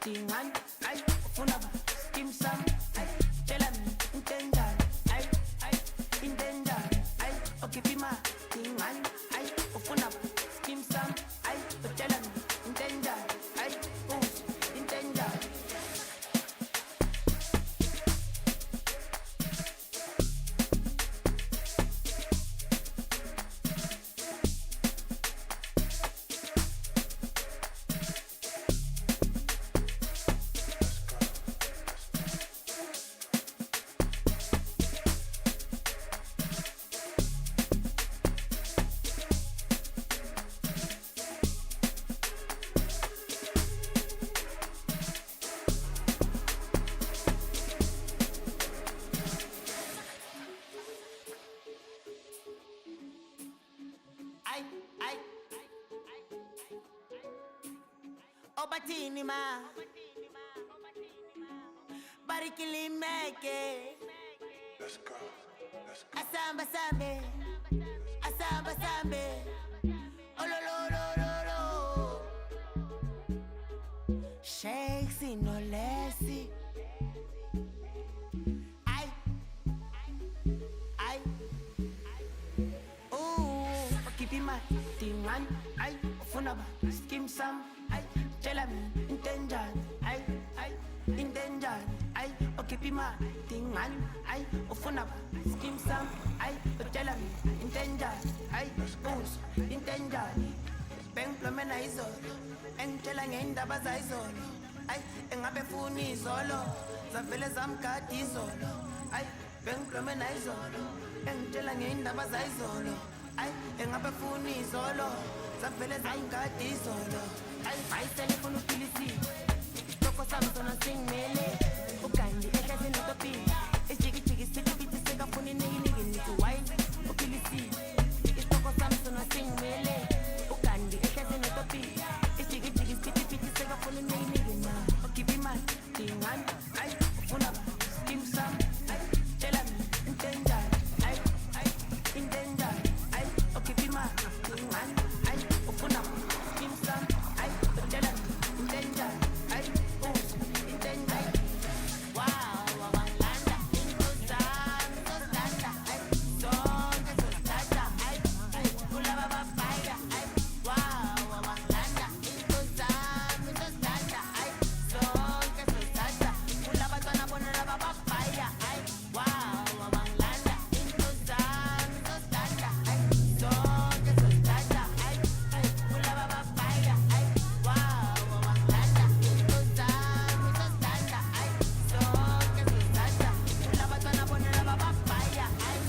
tingan, ay, ufuna ba, skim sam, ay, tell me, intendal, ay, intendal, ay, okay, pima, tingan, ay, ufuna ba, skim sam, ay, tell me, intendal, ay, intendal. Obatini ma Barikili meke Let's go. Asamba sambe Asamba sambe Olololololo Shakes in no lessy Ay Ooh Pakipi ma Tingan Ay Funaba Skim sam Ay Tell me Intenjan Ay Intenjan Ay Okipi ma Tingan Ay Ufunaba Skim sam Ay Tell me Intenjan Ay Us Intenjan Beng plomena izolo Engitshela ngendaba zayizolo Ay engabe funi izolo Zavele zamgadi izolo Ay beng plomena izolo Engitshela ngendaba zayizolo Ay engabe funi izolo Zavele zamgadi izolo Ay telefonu pilisi Toko Samsung singmele Ukandi ehlezi notopi Isjiki jiki siku biti seka funi nigi nigi niku wine Upilisi Toko Samsung singmele Ukandi ehlezi notopi Isjiki jiki biti biti seka funi nigi nigi na Okipi man tingan Ay ufuna ba Skim sam Ay tell me intenjan Ay intenjan Ay okipi man tingan Ay ufuna ba Skim sam Ay tell me intenjan Ay intenjan Wow wawanganda intuzam intuzanda Ay sonke sosata Ay kulaba babaya Ay wow wawanganda intuzam intuzanda Ay sonke sosata kulaba twana bona babaya Ay wow wawanganda intuzam intuzanda Ay sonke sosata Ay kulaba babaya Ay wow wawanganda intuzam intuzanda Ay sonke sosata kulaba twana bona babaya Ay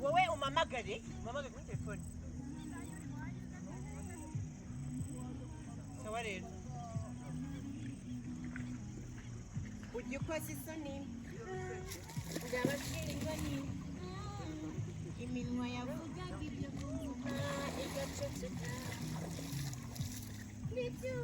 Wewe umamagade kuri telefone sawa rero ujye kwasa isoni ndababwira ingoni iminwa yavugaga ibyo kuvuga igaceceka n'ibyo